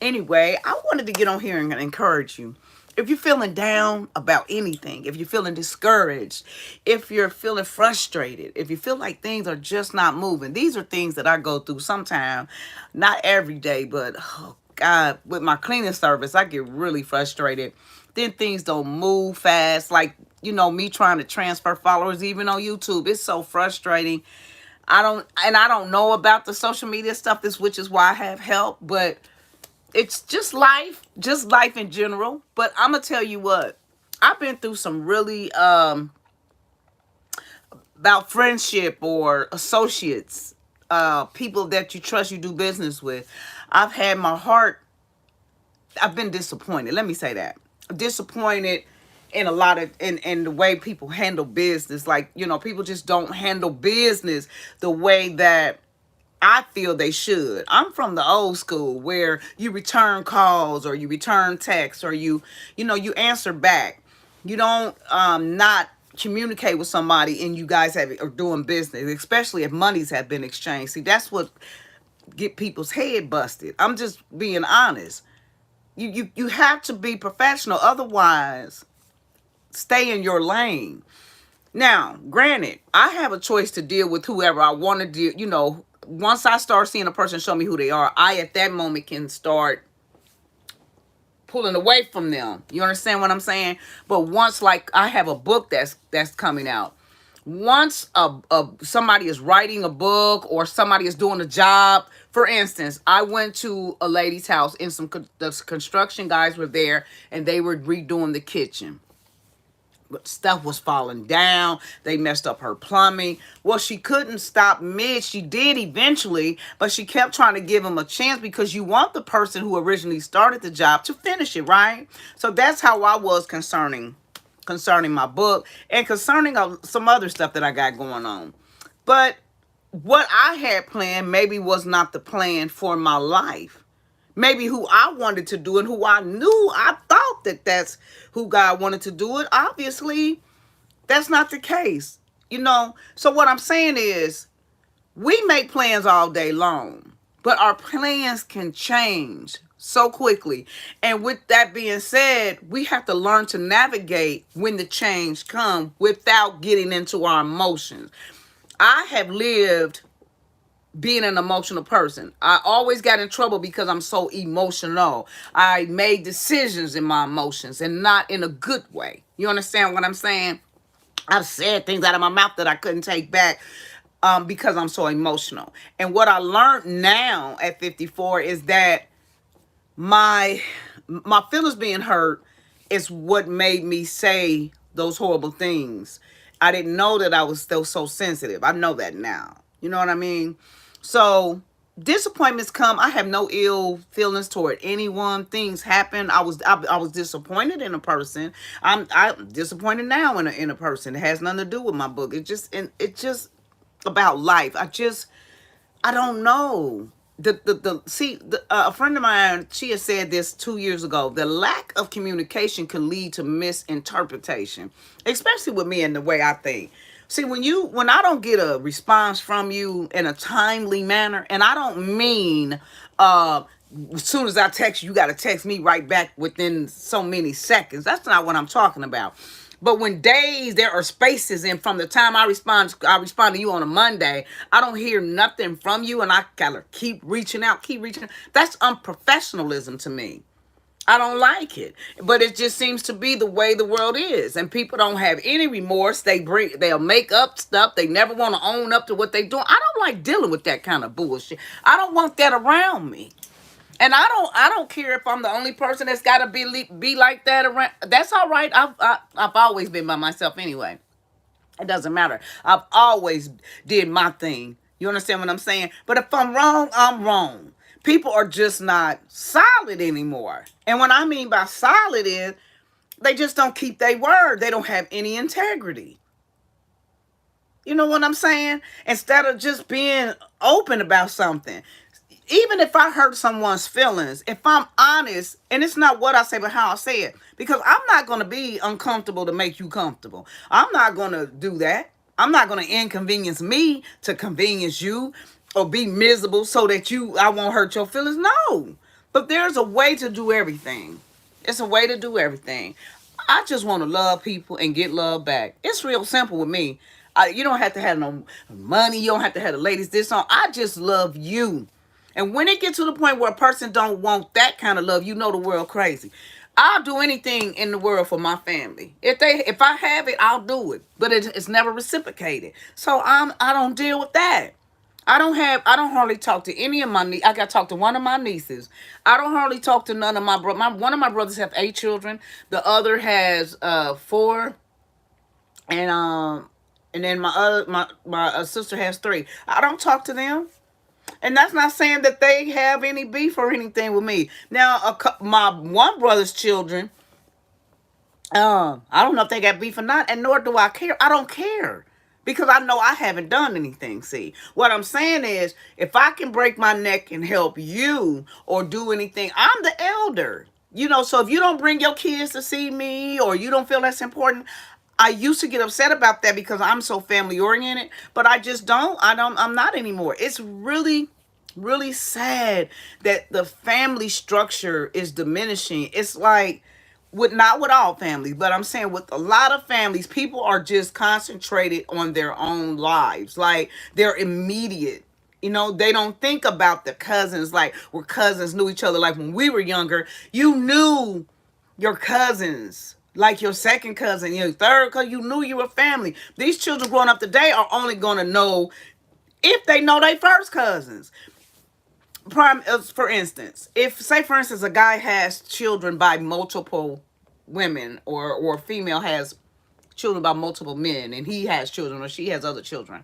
Anyway, I wanted to get on here and encourage you. If you're feeling down about anything, if you're feeling discouraged, if you're feeling frustrated, if you feel like things are just not moving, these are things that I go through sometimes, not every day, but oh God, with my cleaning service, I get really frustrated. Then things don't move fast. Like, me trying to transfer followers even on YouTube. It's so frustrating. I don't know about the social media stuff, which is why I have help, but it's just life in general. But I'm gonna tell you what, I've been through some really about friendship or associates, people that you trust, you do business with. I've had my heart, I've been disappointed, let me say that, disappointed in a lot of in the way people handle business. Like, people just don't handle business the way that I feel they should. I'm from the old school where you return calls or you return texts or you answer back. You don't not communicate with somebody and you guys are doing business, especially if monies have been exchanged. See, that's what get people's head busted. I'm just being honest. You have to be professional, otherwise stay in your lane. Now, granted, I have a choice to deal with whoever I want to deal. Once I start seeing a person show me who they are, I at that moment can start pulling away from them. You understand what I'm saying? But once, like, I have a book that's coming out. Once somebody is writing a book or somebody is doing a job, for instance, I went to a lady's house and the construction guys were there and they were redoing the kitchen. But stuff was falling down. They messed up her plumbing. Well, she couldn't stop mid. She did eventually, but she kept trying to give him a chance because you want the person who originally started the job to finish it, right? So that's how I was concerning my book and concerning some other stuff that I got going on. But what I had planned maybe was not the plan for my life. Maybe who I wanted to do and who I knew, I thought that that's who God wanted to do it. Obviously, that's not the case. So what I'm saying is, we make plans all day long, but our plans can change so quickly. And with that being said, we have to learn to navigate when the change comes without getting into our emotions. I have lived being an emotional person. I always got in trouble because I'm so emotional. I made decisions in my emotions and not in a good way. You understand what I'm saying? I've said things out of my mouth that I couldn't take back because I'm so emotional. And what I learned now at 54 is that my feelings being hurt is what made me say those horrible things. I didn't know that I was still so sensitive. I know that now. You know what I mean? So disappointments come. I have no ill feelings toward anyone. Things happen. I was disappointed in a person. I'm disappointed now in a person. It has nothing to do with my book. It's just about life. I don't know. A friend of mine, she had said this 2 years ago. The lack of communication can lead to misinterpretation, especially with me and the way I think. See, when I don't get a response from you in a timely manner, and I don't mean as soon as I text you, you got to text me right back within so many seconds. That's not what I'm talking about. But when there are spaces, and from the time I respond to you on a Monday, I don't hear nothing from you, and I gotta keep reaching out. That's unprofessionalism to me. I don't like it, but it just seems to be the way the world is, and people don't have any remorse. They'll make up stuff. They never want to own up to what they're doing. I don't like dealing with that kind of bullshit. I don't want that around me. And I don't care if I'm the only person that's got to be like that around. That's all right. I've always been by myself anyway. It doesn't matter. I've always did my thing. You understand what I'm saying? But if I'm wrong, I'm wrong. People are just not solid anymore. And what I mean by solid is they just don't keep their word. They don't have any integrity. You know what I'm saying? Instead of just being open about something. Even if I hurt someone's feelings, if I'm honest, and it's not what I say, but how I say it, because I'm not going to be uncomfortable to make you comfortable. I'm not going to do that. I'm not going to inconvenience me to convenience you or be miserable so that I won't hurt your feelings. No, But there's a way to do everything. It's a way to do everything. I just want to love people and get love back. It's real simple with me. You don't have to have no money. You don't have to have the ladies this on. I just love you. And when it gets to the point where a person don't want that kind of love, you know the world crazy. I'll do anything in the world for my family. If I have it, I'll do it. But it's never reciprocated. So I don't deal with that. I don't hardly talk to any of my I got to talk to one of my nieces. I don't hardly talk to none of my one of my brothers have 8 children. The other has 4, and then my sister has 3. I don't talk to them. And that's not saying that they have any beef or anything with me. Now, my one brother's children, I don't know if they got beef or not, and nor do I care. I don't care because I know I haven't done anything. See, what I'm saying is, if I can break my neck and help you or do anything, I'm the elder. So if you don't bring your kids to see me or you don't feel that's important, I used to get upset about that because I'm so family oriented, but I just don't. I'm not anymore. It's really, really sad that the family structure is diminishing. It's like, not with all families, but I'm saying with a lot of families, people are just concentrated on their own lives. Like, they're immediate. They don't think about the cousins, like where cousins knew each other. Like when we were younger, you knew your cousins, like your second cousin, your third cousin. You knew you were family. These children growing up today are only going to know if they know their first cousins. For instance, if, say for instance, a guy has children by multiple women, or a female has children by multiple men, and he has children or she has other children,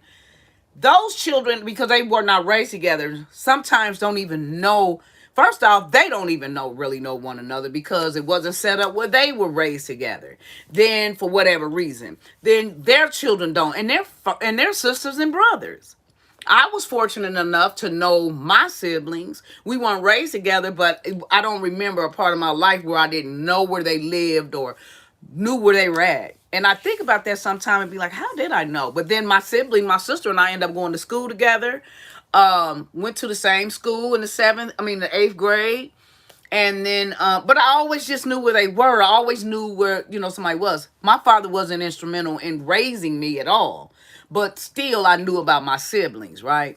those children, because they were not raised together, sometimes don't even know. First off, they don't even really know one another because it wasn't set up where they were raised together. Then, for whatever reason, then their children don't, and they're sisters and brothers. I was fortunate enough to know my siblings. We weren't raised together, but I don't remember a part of my life where I didn't know where they lived or knew where they were at. And I think about that sometime and be like, how did I know? But then my sister and I end up going to school together. Went to the same school in the 8th grade. And then, but I always just knew where they were. I always knew where, somebody was. My father wasn't instrumental in raising me at all. But still, I knew about my siblings, right?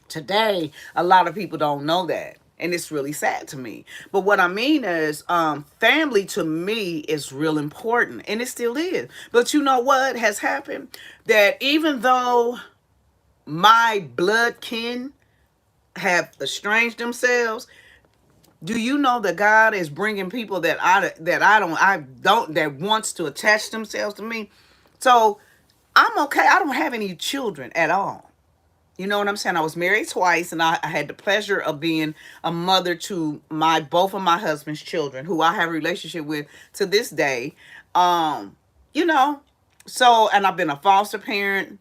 Today, a lot of people don't know that. And it's really sad to me. But what I mean is, family to me is real important. And it still is. But you know what has happened? That even though my blood kin have estranged themselves, do you know that God is bringing people that wants to attach themselves to me? So I'm okay. I don't have any children at all. You know what I'm saying? I was married twice, and I had the pleasure of being a mother to both of my husband's children, who I have a relationship with to this day. You know, and I've been a foster parent.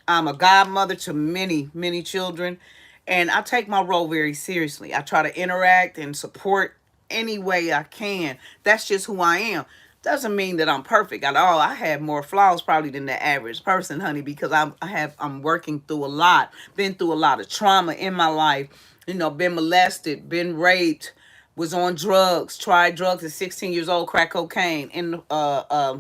I'm a godmother to many, many children, and I take my role very seriously. I try to interact and support any way I can. That's just who I am. Doesn't mean that I'm perfect at all. I have more flaws probably than the average person, honey, because I'm working through a lot, been through a lot of trauma in my life, been molested, been raped, was on drugs, tried drugs at 16 years old, crack cocaine, and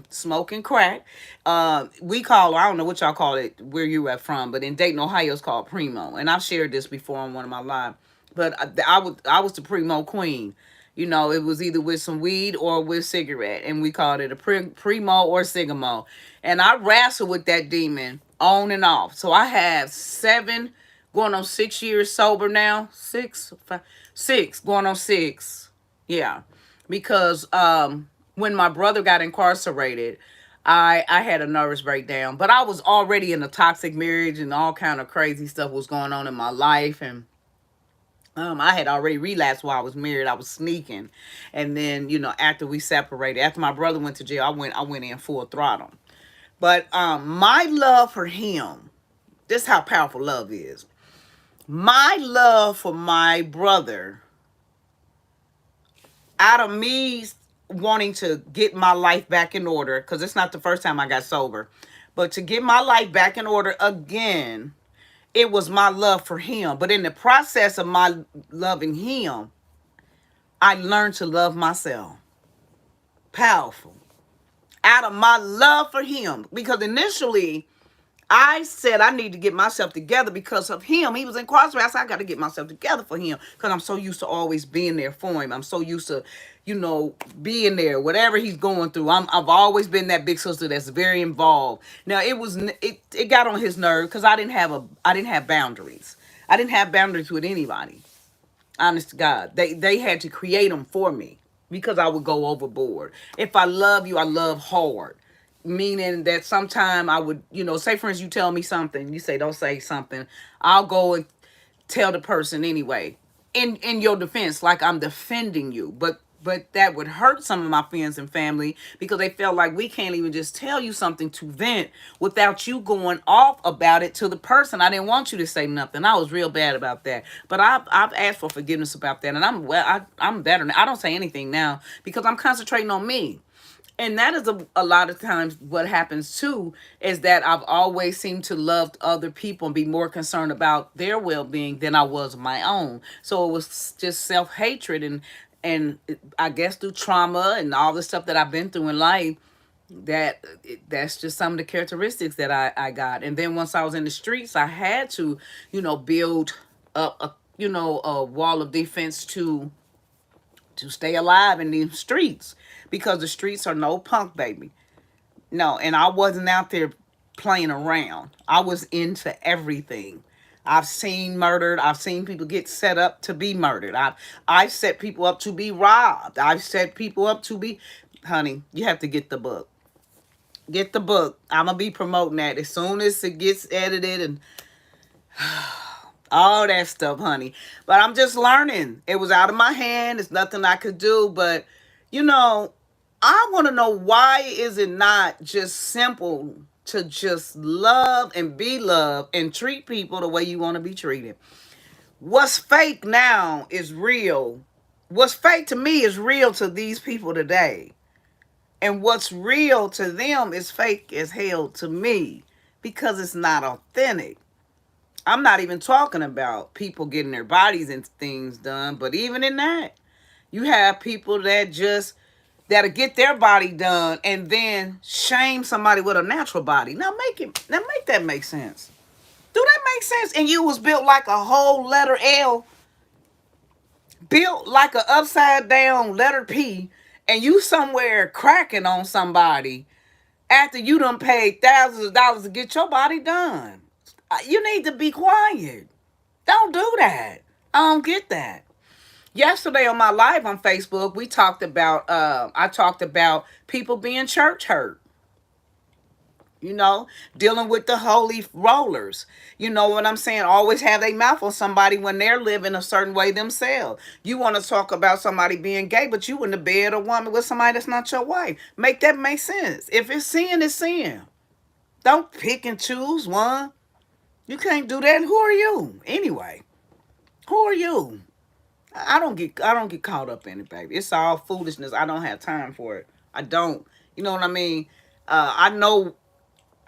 smoking crack. I don't know what y'all call it, where you are from, but in Dayton, Ohio, it's called Primo. And I've shared this before on one of my lives. But I was the Primo queen. It was either with some weed or with cigarette, and we called it a Primo or Sigamo. And I wrestled with that demon on and off. So I have 7, going on 6 years sober now. 6, going on 6. Yeah. Because when my brother got incarcerated, I had a nervous breakdown. But I was already in a toxic marriage, and all kind of crazy stuff was going on in my life. And I had already relapsed while I was married. I was sneaking. And then, after we separated, after my brother went to jail, I went in full throttle. But my love for him, this is how powerful love is. My love for my brother, out of me wanting to get my life back in order, because it's not the first time I got sober, but to get my life back in order again, it was my love for him. But in the process of my loving him, I learned to love myself. Powerful. Out of my love for him. Because initially, I said I need to get myself together because of him. He was incarcerated. I said I got to get myself together for him because I'm so used to always being there for him. I'm so used to, being there, whatever he's going through. I've always been that big sister that's very involved. Now it got on his nerve because I didn't have boundaries. I didn't have boundaries with anybody. Honest to God, they had to create them for me because I would go overboard. If I love you, I love hard, meaning that sometime I would, say for instance, you tell me something, you say don't say something, I'll go and tell the person anyway, in your defense, like I'm defending you, but that would hurt some of my friends and family because they felt like we can't even just tell you something to vent without you going off about it to the person. I didn't want you to say nothing. I was real bad about that, but I've asked for forgiveness about that, and I'm better now. I don't say anything now because I'm concentrating on me. And that is a lot of times what happens too, is that I've always seemed to love other people and be more concerned about their well-being than I was my own. So it was just self-hatred, and I guess through trauma and all the stuff that I've been through in life, that's just some of the characteristics that I got. And then once I was in the streets, I had to, build up a wall of defense to stay alive in these streets, because the streets are no punk, baby. No, and I wasn't out there playing around. I was into everything. I've seen murdered. I've seen people get set up to be murdered. I've set people up to be robbed. I've set people up to be, honey, you have to get the book. Get the book. I'm gonna be promoting that as soon as it gets edited and all that stuff, honey. But I'm just learning. It was out of my hand. It's nothing I could do. But, you know, I want to know, why is it not just simple to just love and be loved and treat people the way you want to be treated? What's fake now is real. What's fake to me is real to these people today. And what's real to them is fake as hell to me because it's not authentic. I'm not even talking about people getting their bodies and things done, but even in that, you have people that'll get their body done and then shame somebody with a natural body. Now make that make sense. Do that make sense? And you was built like a whole letter L, built like an upside down letter P, and you somewhere cracking on somebody after you done paid thousands of dollars to get your body done. You need to be quiet. Don't do that. I don't get that. Yesterday on my live on Facebook, I talked about people being church hurt. Dealing with the holy rollers. You know what I'm saying? Always have their mouth on somebody when they're living a certain way themselves. You want to talk about somebody being gay, but you in the bed or woman with somebody that's not your wife. Make that make sense. If it's sin, it's sin. Don't pick and choose one. You can't do that. Who are you anyway? Who are you? I don't get caught up in it, baby. It's all foolishness. I don't have time for it. I don't. You know what I mean? I know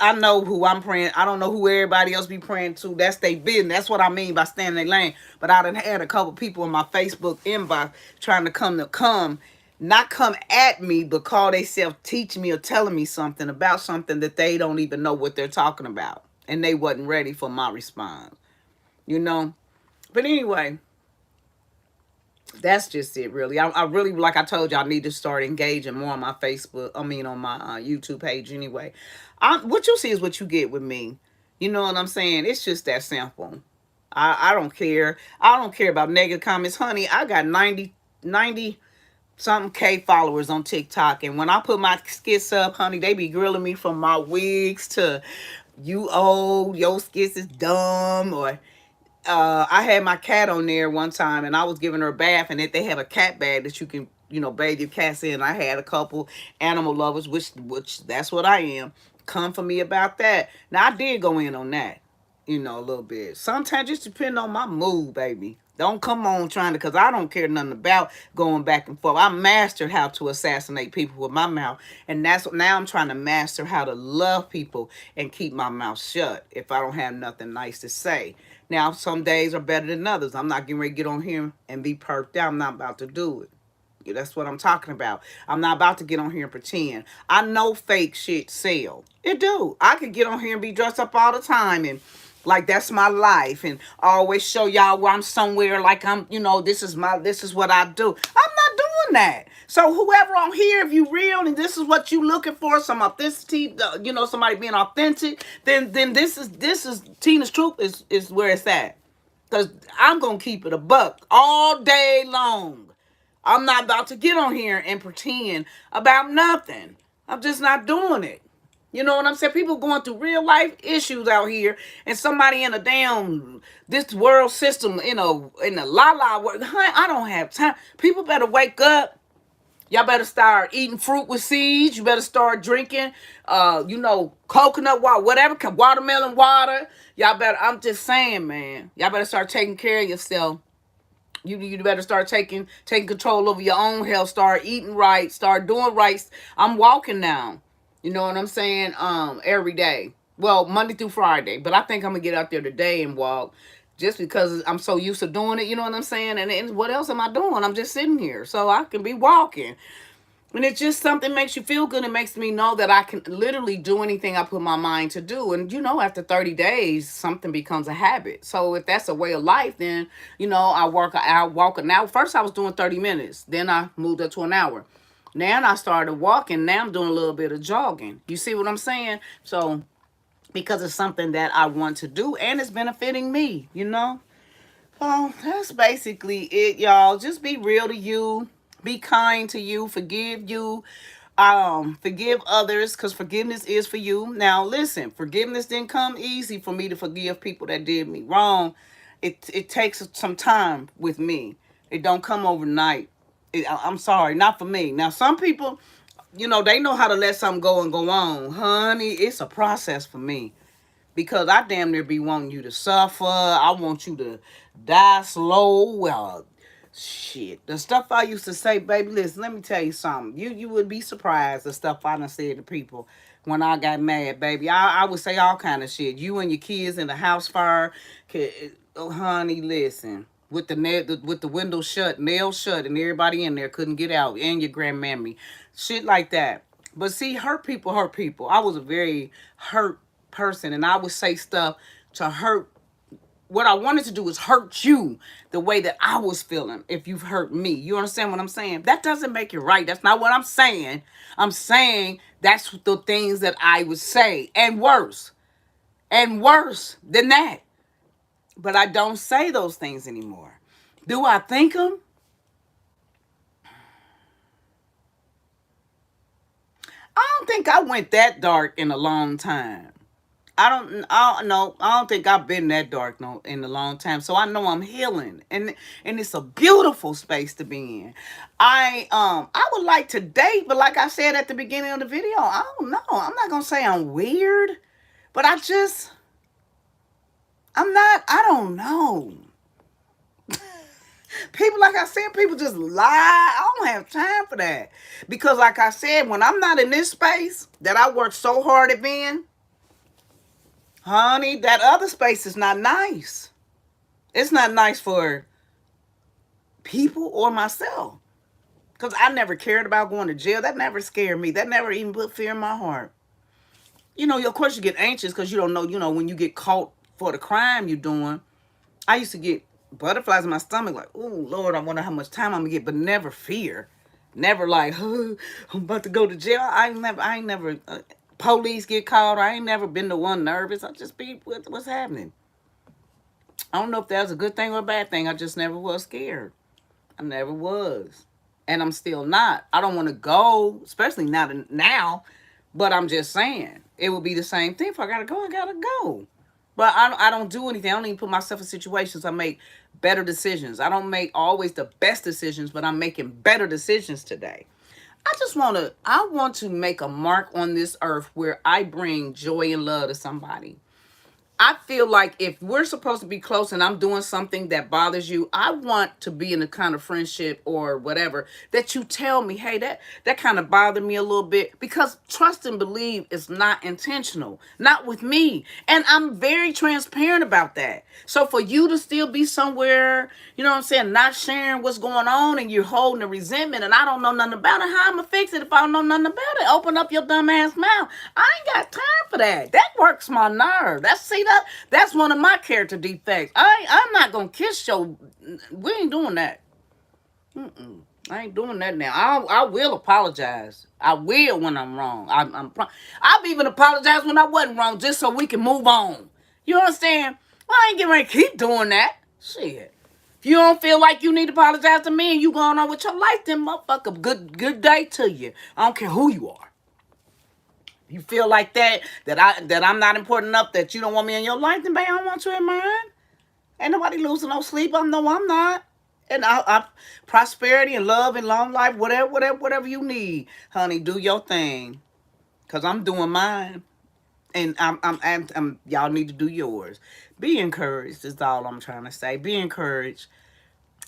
who I'm praying. I don't know who everybody else be praying to. That's their business. That's what I mean by standing their lane. But I done had a couple people in my Facebook inbox trying to not come at me, but call themselves teaching me or telling me something about something that they don't even know what they're talking about. And they wasn't ready for my response. But anyway, that's just it, really. I really, like I told you, I need to start engaging more on my Facebook. I mean, on my YouTube page anyway. What you see is what you get with me. You know what I'm saying? It's just that simple. I don't care. I don't care about negative comments. Honey, I got 90 something K followers on TikTok. And when I put my skits up, honey, they be grilling me from my wigs to you old, your skits is dumb, or I had my cat on there one time and I was giving her a bath, and they have a cat bag that you can, bathe your cats in. I had a couple animal lovers, which that's what I am. Come for me about that. Now I did go in on that, a little bit. Sometimes just depend on my mood, baby. Don't come on trying to, because I don't care nothing about going back and forth. I mastered how to assassinate people with my mouth. And now I'm trying to master how to love people and keep my mouth shut if I don't have nothing nice to say. Now, some days are better than others. I'm not getting ready to get on here and be perked out. I'm not about to do it. That's what I'm talking about. I'm not about to get on here and pretend. I know fake shit sell. It do. I could get on here and be dressed up all the time and like that's my life and always show y'all where I'm somewhere like I'm, this is what I do. I'm not doing that. So whoever on here, if you real and this is what you looking for, some authenticity, somebody being authentic, then this is Tina's Truth is where it's at. Cause I'm gonna keep it a buck all day long. I'm not about to get on here and pretend about nothing. I'm just not doing it. You know what I'm saying? People going through real life issues out here, and somebody in a damn this world system in a la world. I don't have time. People better wake up. Y'all better start eating fruit with seeds. You better start drinking, coconut water, whatever, watermelon water. Y'all better. I'm just saying, man. Y'all better start taking care of yourself. You better start taking control over your own health. Start eating right. Start doing right. I'm walking now. You know what I'm saying? Every day. Well, Monday through Friday. But I think I'm gonna get out there today and walk, just because I'm so used to doing it. You know what I'm saying? And what else am I doing? I'm just sitting here, so I can be walking. And it's just something makes you feel good. It makes me know that I can literally do anything I put my mind to do. And, after 30 days, something becomes a habit. So if that's a way of life, then, I walk an hour. First, I was doing 30 minutes. Then I moved up to an hour. Now I started walking. Now I'm doing a little bit of jogging. You see what I'm saying? So because it's something that I want to do and it's benefiting me. Oh, that's basically it, y'all. Just be real to you. Be kind to you. Forgive you. Forgive others, because forgiveness is for you. Now, listen, forgiveness didn't come easy for me to forgive people that did me wrong. It takes some time with me. It don't come overnight. I'm sorry, not for me. Now, some people, they know how to let something go and go on. Honey, it's a process for me. Because I damn near be wanting you to suffer. I want you to die slow. Well, shit. The stuff I used to say, baby, listen, let me tell you something. You would be surprised the stuff I done said to people when I got mad, baby. I would say all kind of shit. You and your kids in the house fire. Oh, honey, listen. With the window shut, nails shut, and everybody in there couldn't get out, and your grandmammy. Shit like that. But see, hurt people hurt people. I was a very hurt person, and I would say stuff to hurt. What I wanted to do is hurt you the way that I was feeling if you've hurt me. You understand what I'm saying? That doesn't make it right. That's not what I'm saying. I'm saying that's the things that I would say, and worse than that. But I don't say those things anymore. Do I think them? I don't think I went that dark in a long time. I don't think I've been that dark in a long time. So I know I'm healing, and it's a beautiful space to be in. I would like to date, but like I said at the beginning of the video, I don't know. I'm not gonna say I'm weird, but I don't know. People, like I said, people just lie. I don't have time for that. Because like I said, when I'm not in this space that I worked so hard at being, honey, that other space is not nice. It's not nice for people or myself. Because I never cared about going to jail. That never scared me. That never even put fear in my heart. Of course you get anxious because you don't know, when you get caught for the crime you're doing. I used to get butterflies in my stomach like, oh, Lord, I wonder how much time I'm going to get. But never fear. Never like, oh, I'm about to go to jail. I ain't never police get called. I ain't never been the one nervous. I just be with what's happening. I don't know if that's a good thing or a bad thing. I just never was scared. I never was. And I'm still not. I don't want to go, especially not now. But I'm just saying, it would be the same thing. If I got to go, I got to go. But I don't do anything. I don't even put myself in situations. I make better decisions. I don't make always the best decisions, but I'm making better decisions today. I want to make a mark on this earth where I bring joy and love to somebody. I feel like if we're supposed to be close and I'm doing something that bothers you, I want to be in a kind of friendship or whatever that you tell me, hey, that kind of bothered me a little bit, because trust and believe is not intentional, not with me. And I'm very transparent about that. So for you to still be somewhere, you know what I'm saying, not sharing what's going on, and you're holding a resentment and I don't know nothing about it, how I'm gonna fix it if I don't know nothing about it? Open up your dumb ass mouth. I ain't got time for that. That works my nerve. That's one of my character defects. I'm not gonna kiss your. We ain't doing that. I ain't doing that now. I will apologize. I will when I'm wrong. I've even apologized when I wasn't wrong, just so we can move on. You understand? Well, I ain't getting ready to keep doing that. Shit. If you don't feel like you need to apologize to me and you going on with your life, then motherfucker, good day to you. I don't care who you are. You feel like that I'm not important enough, that you don't want me in your life, then babe, I don't want you in mine. Ain't nobody losing no sleep. I'm not. And I prosperity and love and long life, whatever you need, honey, do your thing. Cause I'm doing mine. And I'm y'all need to do yours. Be encouraged is all I'm trying to say. Be encouraged.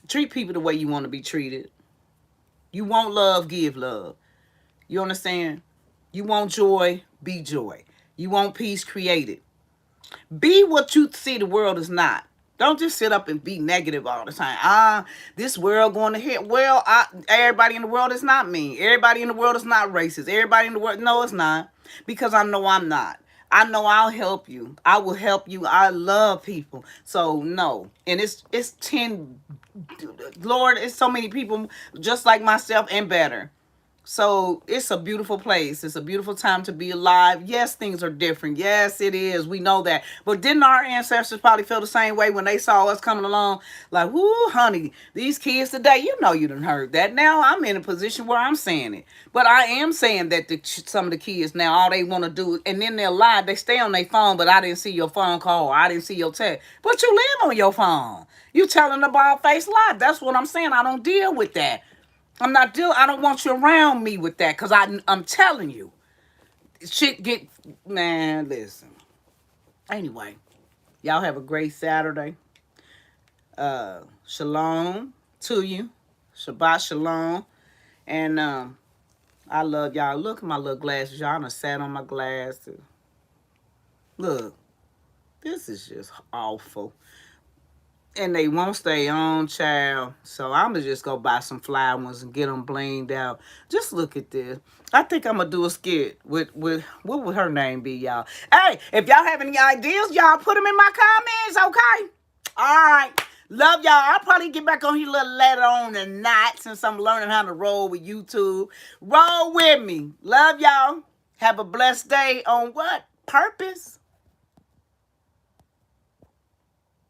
Treat people the way you want to be treated. You want love, give love. You understand? You want joy, be joy. You want peace, create it. Be what you see the world is not. Don't just sit up and be negative all the time. This world going to hit. Well, everybody in the world is not mean. Everybody in the world is not racist. Everybody in the world, no, it's not. Because I know I'm not. I know I'll help you. I will help you. I love people. So no. And it's 10, Lord, it's so many people just like myself and better. So it's a beautiful place. It's a beautiful time to be alive. Yes, things are different. Yes, it is. We know that. But didn't our ancestors probably feel the same way when they saw us coming along? Like, whoo, honey, these kids today, you know you done heard that. Now I'm in a position where I'm saying it. But I am saying that some of the kids now, all they want to do, and then they're live, they stay on their phone, but I didn't see your phone call, or I didn't see your text. But you live on your phone. You telling the bald face lie. That's what I'm saying. I don't deal with that. I don't want you around me with that, because I'm telling you. Shit get, man, listen. Anyway, y'all have a great Saturday. Shalom to you. Shabbat shalom. And I love y'all. Look at my little glasses. Y'all done sat on my glasses. Look, this is just awful. And they won't stay on, child. So I'm going to just go buy some fly ones and get them blinged out. Just look at this. I think I'm going to do a skit with, what would her name be, y'all? Hey, if y'all have any ideas, y'all put them in my comments, okay? All right. Love y'all. I'll probably get back on here a little later on tonight, since I'm learning how to roll with YouTube. Roll with me. Love y'all. Have a blessed day on what? Purpose.